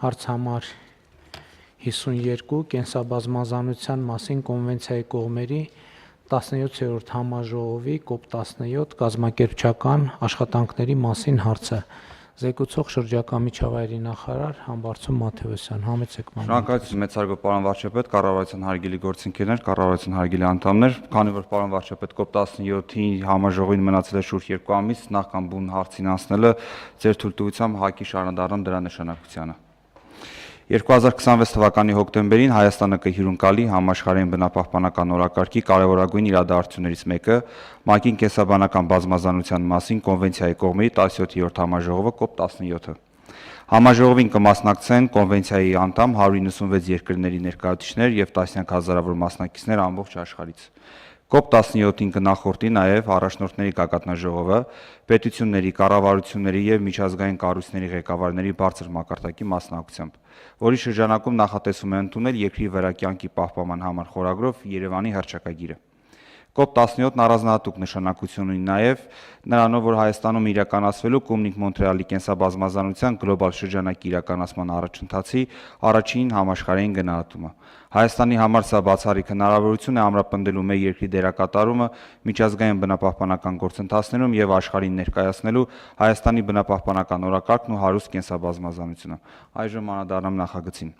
Հարց համար 52 կենսաբազմազանության մասին կոնվենցիայի կողմերի 17-րդ համաժողովի COP17 կազմակերպչական աշխատանքների մասին հարցը։ Զեկուցող շրջակա միջավայրի նախարար Համբարձում Մաթևոսյան, համեցեք մանրամասն։ Շնորհակալություն մեծարգո պարոն վարչապետ, կառավարության հարգելի գործընկերներ, կառավարության հարգելի անդամներ, քանի որ պարոն վարչապետ COP17-ի համաժողովին մնացել է շուրջ 2 ամիս, նախքան բուն հարցին անցնելը ձեր թույլտվությամբ հակի շարունակեմ դրա նշանակությանը։ 2026 թվականի հոկտեմբերին Հայաստանը կհյուրընկալի համաշխարհային բնապահպանական օրակարգի կարևորագույն իրադարձություններից մեկը ՄԱԿ-ի կենսաբանական բազմազանության մասին կոնվենցիայի կողմերի 17-րդ համաժողովը COP17-ը։ Համաժողովին կմասնակցեն կոնվենցիայի անդամ 196 երկրների ներկայացուցիչներ եւ տասնյակ հազարավոր մասնակիցներ ամբողջ աշխարհից։ COP17-ին կնախորդի նաև առաջնորդների գագաթնաժողովը, պետությունների, կառավարությունների եւ միջազգային կառույցների ղեկավարների բարձր մակարդակի մասնակցությամբ, որի շրջանակում նախատեսվում է ընդունել երկրի վերակյանքի պահպանման համար խորագրով Երևանի հռչակագիրը։ COP17-ն առանձնահատուկ նշանակություն ունի նաև նրանով, որ Հայաստանում իրականացվելու Կումնիկ-Մոնտրեալի կենսաբազմազանության գլոբալ շրջանակի իրականացման առաջընթացի առաջին համաշխարհային գնահատումը։ Հայաստանի համար սա բացառիկ հնարավորություն է ամրապնդելու մեր երկրի դերակատարումը միջազգային բնապահպանական գործընթացներում եւ աշխարհին ներկայացնելու Հայաստանի բնապահպանական օրակարգն ու հարուստ կենսաբազմազանությունը։ Այժմ անդրադառնամ նախագծին։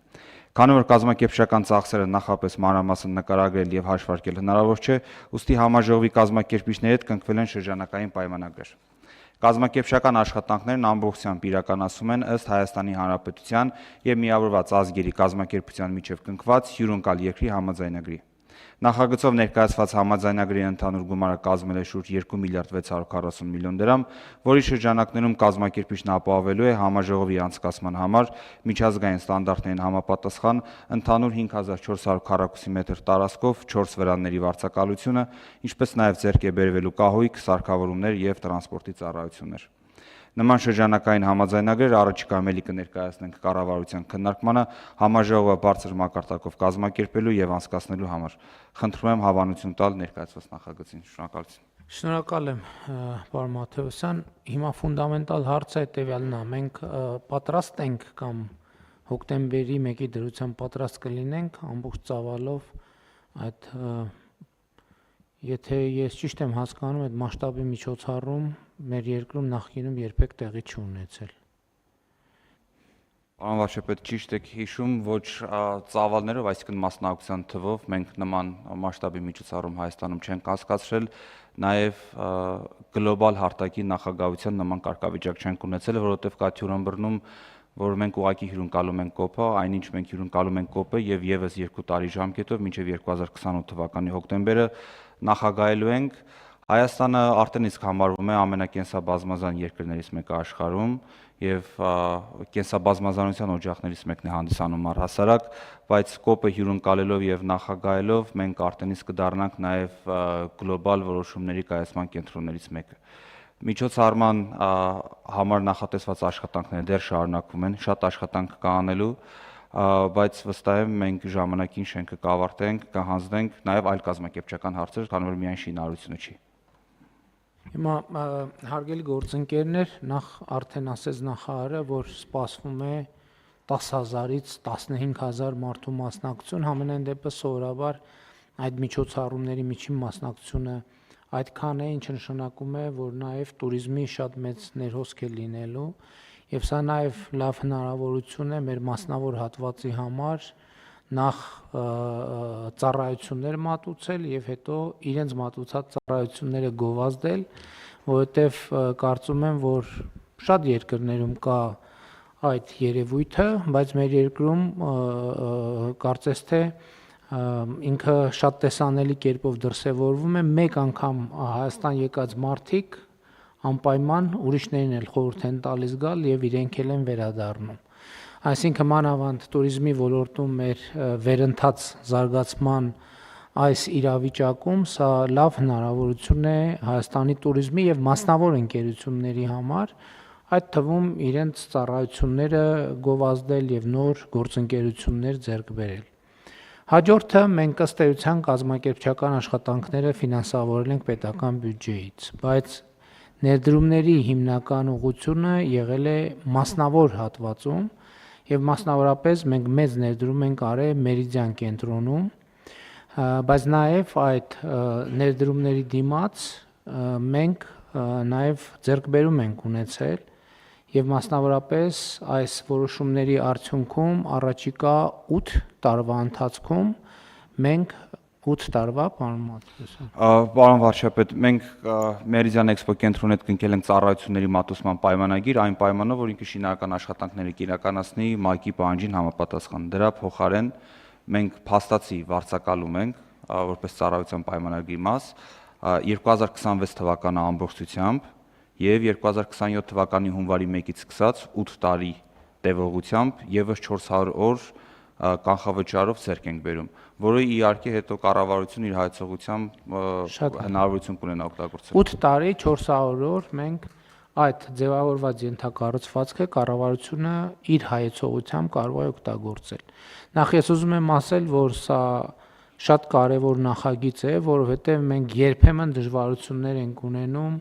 Քանի որ կազմակերպչական ծախսերը նախապես մանրամասն նկարագրել եւ հաշվարկել հնարավոր չէ, ուստի համաժողովի կազմակերպիչների հետ կնքվել են շրջանակային պայմանագրեր։ Կազմակերպչական աշխատանքներն ամբողջությամբ իրականացում են ըստ Հայաստանի Հանրապետության եւ Միավորված ազգերի կազմակերպության միջև կնքված հյուրընկալ երկրի համաձայնագրի։ Նախագծով ներկայացված համաձայնագրի ընդհանուր գումարը կազմել է շուրջ 2 միլիարդ 640 միլիոն դրամ, որի շրջանակներում կազմակերպիչն ապահովելու է համաժողովի անցկացման համար միջազգային ստանդարտներին համապատասխան ընդհանուր 5400 քառակուսի մետր տարածքով 4 վրանների վարձակալությունը, ինչպես նաև ձեռք է բերվելու կահույք, սարքավորումներ եւ տրանսպորտի ծառայություններ։ Նման շրջանակային համաձայնագրեր առաջիկա ամելի կներկայացնենք կառավարության քննարկմանը համաժողովը բարձր մակարդակով կազմակերպելու եւ անցկացնելու համար։ Խնդրում եմ հավանություն տալ ներկայացված նախագծին։ Շնորհակալություն։ Շնորհակալ եմ, պարոն Մաթևոսյան։ Հիմա ֆունդամենտալ հարցը հետեւյալն է. մենք պատրաստ ենք կամ հոկտեմբերի 1-ի դրությամբ պատրաստ կլինենք ամբողջ ծավալով այդ եթե ես ճիշտ եմ հասկանում, այդ մասշտաբի միջոցառում մեր երկրում նախկինում երբեք տեղի չունեցել։ Պարոն վարչապետ, ճիշտ եք հիշում, ոչ ծավալներով, այսինքն մասնակցության թվով մենք նման մասշտաբի միջոցառում Հայաստանում չենք անցկացրել, նաև գլոբալ հարթակի նախագահության նման կարգավիճակ չենք ունեցել, որովհետև կա թյուրըմբռնում, որ մենք ուղղակի հյուրընկալում ենք COP-ը, այնինչ մենք հյուրընկալում ենք COP-ը եւ եւս 2 տարի ժամկետով մինչեւ 2028 թվականի հոկտեմբերը նախագահելու ենք։ Հայաստանը արդեն իսկ համարվում է ամենակենսաբազմազան երկրներից մեկը աշխարհում եւ կենսաբազմազանության օջախներից մեկն է հանդիսանում առհասարակ, բայց COP-ը հյուրընկալելով եւ նախագահելով մենք արդեն իսկ կդառնանք նաեւ գլոբալ որոշումների կայացման կենտրոններից մեկը։ Միջոցառման համար նախատեսված աշխատանքները դեռ շարունակվում են, շատ աշխատանք կա անելու, բայց վստահ եմ մենք ժամանակին շենքը կավարտենք, կհանձնենք նաև այլ կազմակերպչական հարցեր, քանի որ միայն շինարարությունը չի։ Հիմա հարգելի գործընկերներ, նախ արդեն ասեց նախարարը, որ սպասվում է 10,000-ից 15,000 մարդու մասնակցություն, համենայն դեպս սովորաբար այդ միջոցառումների միջին մասնակցությունը այդքան է, ինչը նշանակում է, որ նաև туриզմի շատ մեծ ներհոսք է լինելու, եւ սա նաև լավ հնարավորություն է մեր մասնավոր հատվածի համար նախ ծառայություններ մատուցել եւ հետո իրենց մատուցած ծառայությունները գովազդել, որովհետեւ կարծում եմ, որ շատ երկրներում կա այդ երևույթը, բայց մեր երկրում կարծես թե ինքը շատ տեսանելի կերպով դրսևորվում է, մեկ անգամ Հայաստան եկած մարդիկ անպայման ուրիշներին էլ խորհուրդ են տալիս գալ եւ իրենք էլ են վերադառնում։ Այսինքն մանավանդ туриզմի ոլորտում մեր վերընթաց զարգացման այս իրավիճակում սա լավ հնարավորություն է Հայաստանի туриզմի եւ մասնավոր ընկերությունների համար, այդ թվում իրենց ծառայությունները գովազդել եւ նոր գործընկերություններ ձեռք բերել։ Հաջորդը մենք ըստ էության կազմակերպչական աշխատանքները ֆինանսավորել ենք պետական բյուջեից, բայց ներդրումների հիմնական ուղղությունը եղել է մասնավոր հատվածում եւ մասնավորապես մենք մեծ ներդրում ենք արել Մերիդիան կենտրոնում, բայց նաեւ այդ ներդրումների դիմաց մենք նաեւ ձեռքբերում ենք ունեցել եւ մասնավորապես այս որոշումների արդյունքում առաջիկա 8 տարվա ընթացքում մենք 8 տարվա պարոն Մատուցյան։ Պարոն վարչապետ, մենք Meridian Expo կենտրոնի հետ կնքել ենք ծառայությունների մատուցման պայմանագիր, այն պայմանով, որ ինքը շինարարական աշխատանքները կիրականացնի ՄԱԿ-ի պահանջին համապատասխան։ Դրա փոխարեն մենք փաստացի վարձակալում ենք որպես ծառայության պայմանագրի մաս 2026 թվականը ամբողջությամբ եւ 2027 թվականի հունվարի 1-ից սկսած 8 տարի տևողությամբ եւս 400 օր կանխավճարով ձեռք ենք բերում, որը իհարկե հետո կառավարությունը իր հայեցողությամբ հնարավորություն կունենա օգտագործել։ 8 տարի 400 օր մենք այդ ձևավորված ենթակառուցվածքը կառավարությունը իր հայեցողությամբ կարող է օգտագործել։ Նախ ես ուզում եմ ասել, որ սա շատ կարևոր նախագիծ է, որովհետև մենք երբեմն դժվարություններ ենք ունենում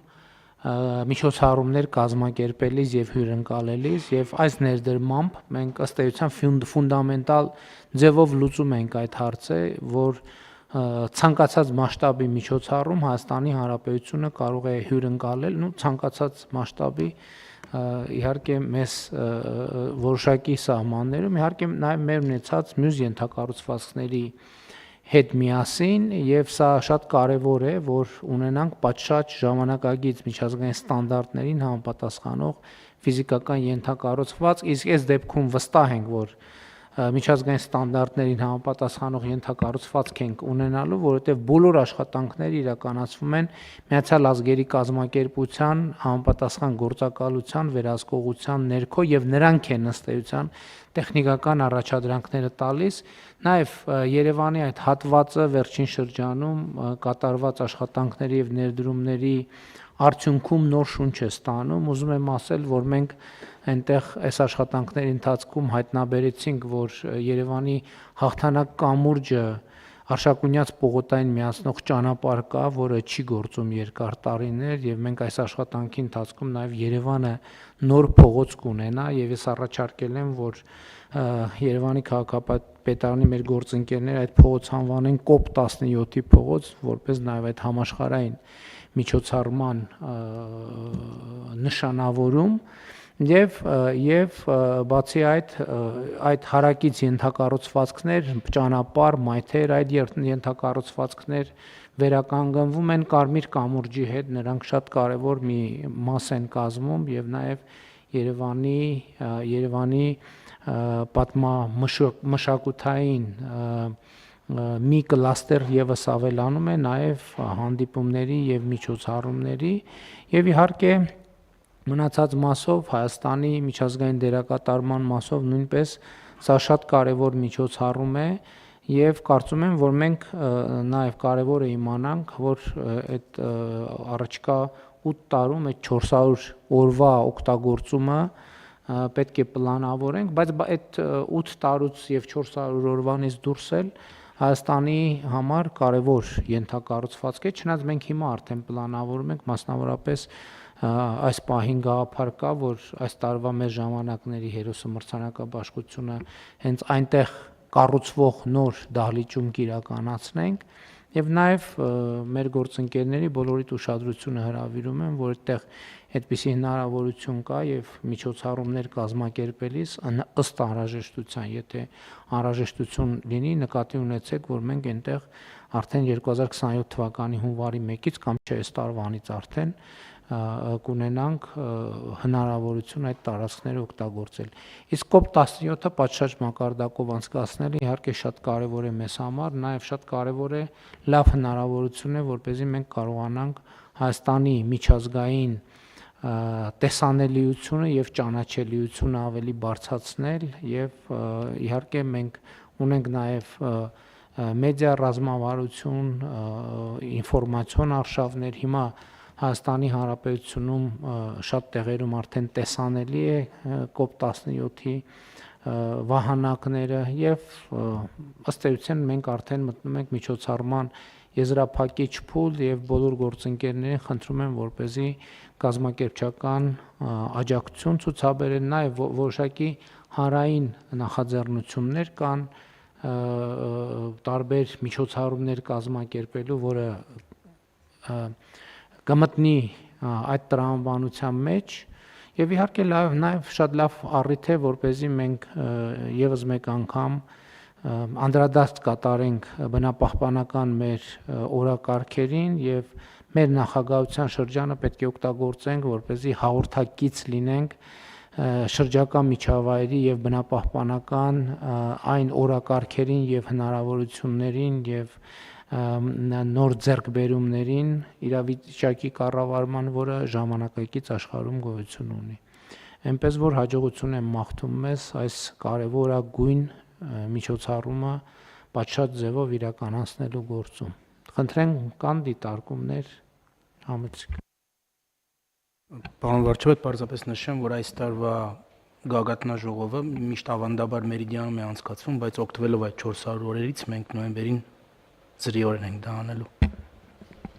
միջոցառումներ կազմակերպելիս եւ հյուրընկալելիս եւ այս ներդրմամբ մենք ըստ էության ֆունդամենտալ ձևով լուծում ենք այդ հարցը, որ ցանկացած մասշտաբի միջոցառում Հայաստանի Հանրապետությունը կարող է հյուրընկալել, ցանկացած մասշտաբի իհարկե մեզ որոշակի սահմաններում, իհարկե նաեւ մեր ունեցած մյուս ենթակառուցվածքների հետ միասին եւ սա շատ կարեւոր է, որ ունենանք պատշաճ ժամանակագից միջազգային ստանդարտներին համապատասխանող ֆիզիկական ենթակառուցվածք, իսկ այս դեպքում վստահ ենք, որ միջազգային ստանդարտներին համապատասխանող ենթակառուցվածք ենք ունենալու, որովհետև բոլոր աշխատանքները իրականացվում են Միացյալ Ազգերի կազմակերպության համապատասխան գործակալության վերահսկողության ներքո եւ նրանք են ըստ էության տեխնիկական առաջադրանքները տալիս, նաեւ Երևանի այդ հատվածը վերջին շրջանում կատարված աշխատանքների եւ ներդրումների արդյունքում նոր շունչ է ստանում, ուզում եմ ասել, որ մենք այնտեղ այս աշխատանքների ընթացքում հայտնաբերեցինք, որ Երևանի հաղթանակ կամուրջը Արշակունյաց պողոտային միացնող ճանապարհ կա, որը չի գործում երկար տարիներ եւ մենք այս աշխատանքի ընթացքում նաեւ Երևանը նոր փողոց կունենա եւ ես առաջարկել եմ, որ Երևանի քաղաքապետարանի մեր գործընկերները այդ փողոց անվանեն COP 17-ի փողոց, որպես նաեւ այդ համաշխարհային միջոցառման նշանավորում եւ բացի այդ հարակից ենթակառուցվածքներ, ճանապարհ, մայթեր, այդ ենթակառուցվածքներ վերականգնվում են Կարմիր կամուրջի հետ, նրանք շատ կարեւոր մի մաս են կազմում եւ նաեւ Երևանի պատմամշակութային մի կլաստեր եւս ավելանում է նաեւ հանդիպումների եւ միջոցառումների եւ իհարկե մնացած մասով Հայաստանի միջազգային դերակատարման մասով նույնպես սա շատ կարևոր միջոցառում է եւ կարծում եմ, որ մենք նաեւ կարևոր է իմանանք, որ այդ առաջկա 8 տարում այդ 400 օրվա օգտագործումը պետք է պլանավորենք, բայց այդ 8 տարուց եւ 400 օրվանից դուրս էլ Հայաստանի համար կարևոր ենթակառուցվածք է, չնայած մենք հիմա արդեն պլանավորում ենք մասնավորապես այս պահին գաղափար կա, որ այս տարվա մեր ժամանակների հերոսը մրցանակաբաշխությունը հենց այնտեղ կառուցվող նոր դահլիճում կիրականացնենք եւ նաեւ մեր գործընկերների բոլորիդ ուշադրությունը հրավիրում եմ, որ այդտեղ այդպիսի հնարավորություն կա եւ միջոցառումներ կազմակերպելիս ըստ անհրաժեշտության, եթե անհրաժեշտություն լինի, նկատի ունեցեք, որ մենք այնտեղ արդեն 2027 թվականի հունվարի 1-ից կամ չէ, այս տարվանից արդեն կունենանք հնարավորություն այդ տարածքները օգտագործել։ Իսկ COP 17-ը պատշաճ մակարդակով անցկացնելը իհարկե շատ կարևոր է մեզ համար, նաև շատ կարևոր է լավ հնարավորություն է, որպեսզի մենք կարողանանք Հայաստանի միջազգային տեսանելիությունը եւ ճանաչելիությունը ավելի բարձրացնել եւ իհարկե մենք ունենք նաեւ մեդիա ռազմավարություն, ինֆորմացիոն արշավներ, հիմա Հայաստանի Հանրապետությունում շատ տեղերում արդեն տեսանելի է COP 17-ի վահանակները եւ ըստ էության մենք արդեն մտնում ենք միջոցառման եզրափակիչ փուլ եւ բոլոր գործընկերներին խնդրում եմ, որպեսզի կազմակերպչական աջակցություն ցուցաբերեն, նաեւ որոշակի հանրային նախաձեռնություններ կան տարբեր միջոցառումներ կազմակերպելու, որը կմտնի այդ տրամաբանության մեջ եւ իհարկե նաեւ շատ լավ առիթ է, որպեսզի մենք եւս մեկ անգամ անդրադարձ կատարենք բնապահպանական մեր օրակարգերին եւ մեր նախագահության շրջանը պետք է օգտագործենք, որպեսզի հաղորդակից լինենք շրջակա միջավայրի եւ բնապահպանական այն օրակարգերին եւ հնարավորություններին եւ նոր ձեռքբերումներին իրավիճակի կառավարման, որը ժամանակակից աշխարհում գոյություն ունի։ Այնպես որ հաջողություն եմ մաղթում մեզ այս կարևորագույն միջոցառումը պատշաճ ձևով իրականացնելու գործում։ Խնդրենք կան դիտարկումներ համեցիկ։ Պարոն վարչապետ, պարզապես նշեմ, որ այս տարվա գագաթնաժողովը միշտ ավանդաբար Մերիդիանում է անցկացվում, բայց օգտվելով այդ 400 օրերից մենք նոյեմբերին ծրիորեն ենք դա անելու։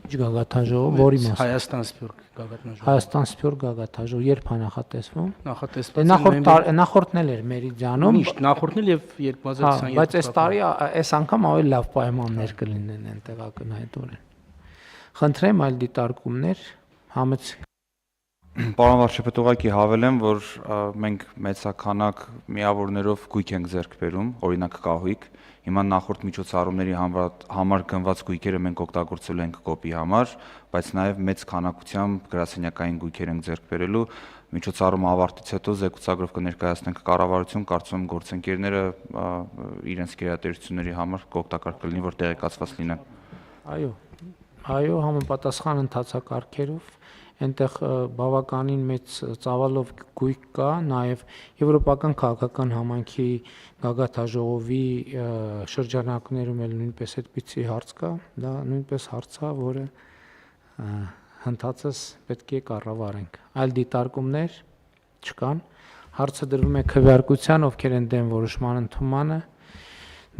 Ինչ գագաթնաժողով, որի մաս։ Հայաստան Սփյուռք գագաթնաժողով։ Հայաստան Սփյուռք գագաթնաժողով երբ է նախատեսվում։ Նախատեսված է Նախորդն էր Մերիդիանում։ միշտ նախորդն էլ եւ 2022 բայց այս տարի այս անգամ ավելի լավ պայմաններ կլինեն այնտեղ ակնհայտորեն։ Խնդրեմ այլ դիտարկումներ համեցիկ։ Պարոն վարչապետ, ուղղակի հավելեմ, որ մենք մեծականակ միավորներով գույք ենք ձեռք բերում, օրինակ կահույք։ Հիմա նախորդ միջոցառումների համար գնված գույքերը մենք օգտագործելու ենք կոպի համար, բայց նաև մեծ քանակությամբ գրասենյակային գույքեր ենք ձեռք բերելու։ Միջոցառումը ավարտից հետո զեկուցագրով կներկայացնենք կառավարություն, կարծում եմ գործընկերները իրենց գերատեսչությունների համար կօգտակար կլինի, որ տեղեկացված լինեն։ Այո, համապատասխան ընթացակարգերով այնտեղ բավականին մեծ ծավալով գույք կա, նաև եվրոպական քաղաքական համայնքի գագաթնաժողովի շրջանակներում էլ նույնպես այդպիսի հարց կա, դա նույնպես հարց է, որը հնդածս պետք է կառավարենք։ Այլ դիտարկումներ չկան։ Հարցը դրվում է քվեարկության, ովքեր են դեմ որոշման ընդունմանը,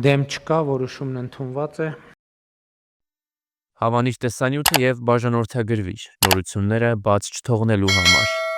դեմ չկա, որոշումն ընդունված է։ Հավանիչ տեսանյութը եւ բաժանորդագրվիչ նորությունները բաց չթողնելու համար։